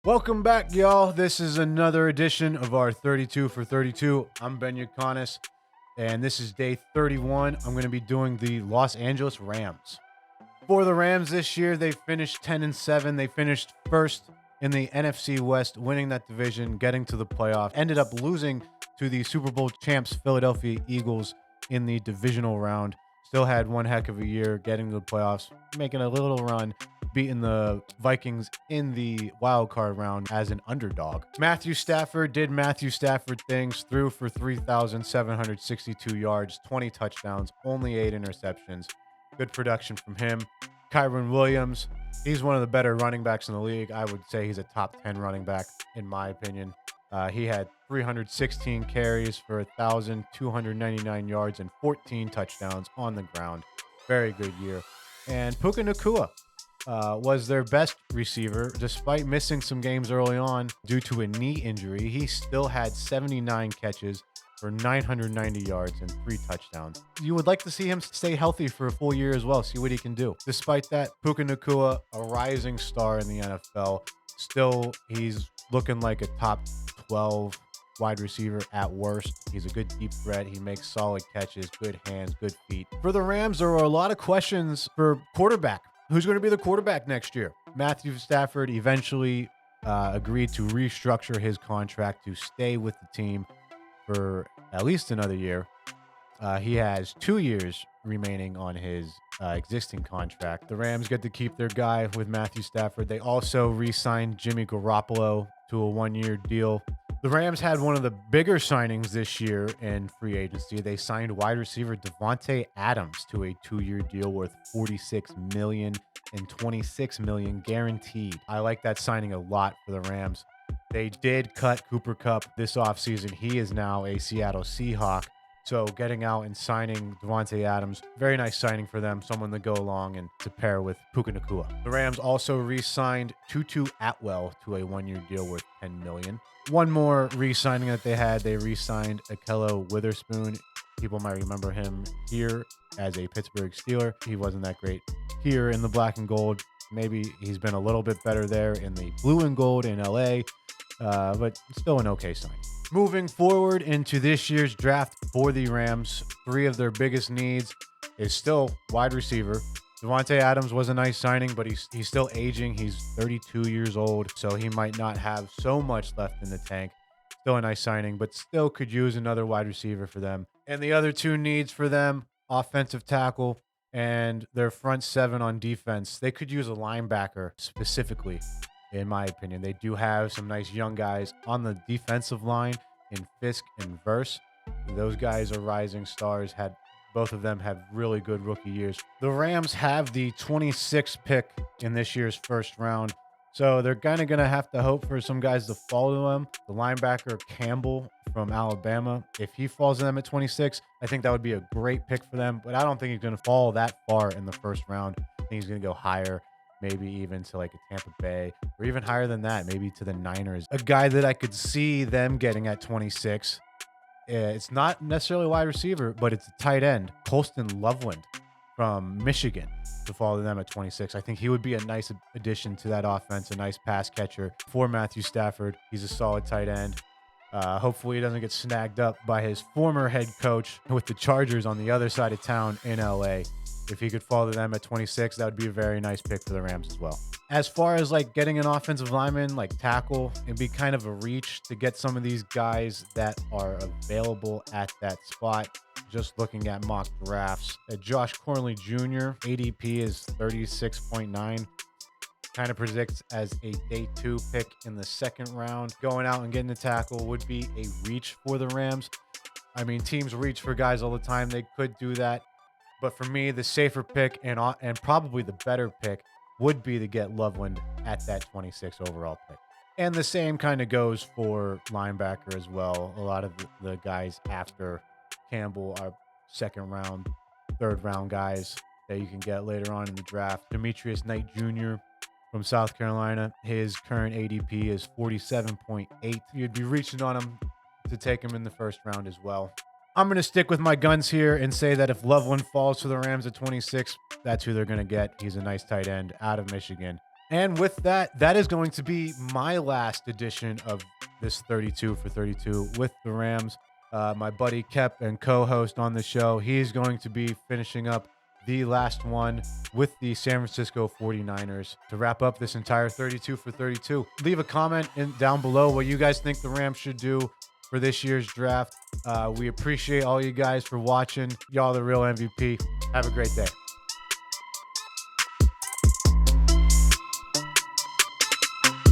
Welcome back, y'all. This is another edition of our 32 for 32. I'm Ben Yaconis, and this is day 31. I'm going to be doing the Los Angeles Rams. For the Rams this year, they finished 10-7. They finished first in the NFC West, winning that division, getting to the playoff. Ended up losing to the Super Bowl champs Philadelphia Eagles in the divisional round. Still had one heck of a year, getting to the playoffs, making a little run, beating the Vikings in the wild card round as an underdog. Matthew Stafford did Matthew Stafford things, threw for 3,762 yards, 20 touchdowns, only 8 interceptions. Good production from him. Kyron Williams, he's one of the better running backs in the league. I would say he's a top 10 running back, in my opinion. He had 316 carries for 1,299 yards and 14 touchdowns on the ground. Very good year. And Puka Nacua was their best receiver. Despite missing some games early on due to a knee injury, he still had 79 catches for 990 yards and 3 touchdowns. You would like to see him stay healthy for a full year as well, see what he can do. Despite that, Puka Nacua, a rising star in the NFL, still he's looking like a top 12 wide receiver at worst. He's a good deep threat. He makes solid catches, good hands, good feet. For the Rams, there are a lot of questions for quarterback. Who's going to be the quarterback next year? Matthew Stafford eventually agreed to restructure his contract to stay with the team for at least another year. He has 2 years remaining on his existing contract. The Rams get to keep their guy with Matthew Stafford. They also re-signed Jimmy Garoppolo to a 1-year deal. The Rams had one of the bigger signings this year in free agency. They signed wide receiver Davante Adams to a 2-year deal worth $46 million and $26 million guaranteed. I like that signing a lot for the Rams. They did cut Cooper Kupp this offseason. He is now a Seattle Seahawk. So getting out and signing Davante Adams, very nice signing for them, someone to go along and to pair with Puka Nacua. The Rams also re-signed Tutu Atwell to a 1-year deal worth $10 million. One more re-signing that they had, they re-signed Akello Witherspoon. People might remember him here as a Pittsburgh Steeler. He wasn't that great here in the black and gold. Maybe he's been a little bit better there in the blue and gold in LA, but still an okay sign. Moving forward into this year's draft for the Rams, 3 of their biggest needs is still wide receiver. Davante Adams was a nice signing, but he's still aging. He's 32 years old, so he might not have so much left in the tank. Still a nice signing, but still could use another wide receiver for them. And the other 2 needs for them, offensive tackle and their front 7 on defense. They could use a linebacker specifically. In my opinion, they do have some nice young guys on the defensive line in Fisk and Verse. Those guys are rising stars. Both of them have really good rookie years. The Rams have the 26th pick in this year's first round, so they're kind of going to have to hope for some guys to fall to them. The linebacker Campbell from Alabama, if he falls to them at 26, I think that would be a great pick for them, but I don't think he's going to fall that far in the first round. I think he's going to go higher, maybe even to like a Tampa Bay, or even higher than that, maybe to the Niners. A guy that I could see them getting at 26, it's not necessarily a wide receiver, but it's a tight end, Colston Loveland from Michigan, to fall to them at 26. I think he would be a nice addition to that offense, a nice pass catcher for Matthew Stafford. He's a solid tight end. Hopefully he doesn't get snagged up by his former head coach with the Chargers on the other side of town in LA. If he could fall to them at 26, that would be a very nice pick for the Rams as well. As far as like getting an offensive lineman, like tackle, it'd be kind of a reach to get some of these guys that are available at that spot. Just looking at mock drafts, Josh Corley Jr., ADP is 36.9. Kind of predicts as a day 2 pick in the second round. Going out and getting a tackle would be a reach for the Rams. I mean, teams reach for guys all the time. They could do that. But for me, the safer pick and probably the better pick would be to get Loveland at that 26 overall pick. And the same kind of goes for linebacker as well. A lot of the guys after Campbell are second round, third round guys that you can get later on in the draft. Demetrius Knight Jr. from South Carolina, his current ADP is 47.8. You'd be reaching on him to take him in the first round as well. I'm going to stick with my guns here and say that if Loveland falls to the Rams at 26, that's who they're going to get. He's a nice tight end out of Michigan. And with that, that is going to be my last edition of this 32 for 32 with the Rams. My buddy Kupp and co-host on the show, he's going to be finishing up the last one with the San Francisco 49ers to wrap up this entire 32 for 32. Leave a comment down below what you guys think the Rams should do for this year's draft. We appreciate all you guys for watching. Y'all the real MVP. Have a great day.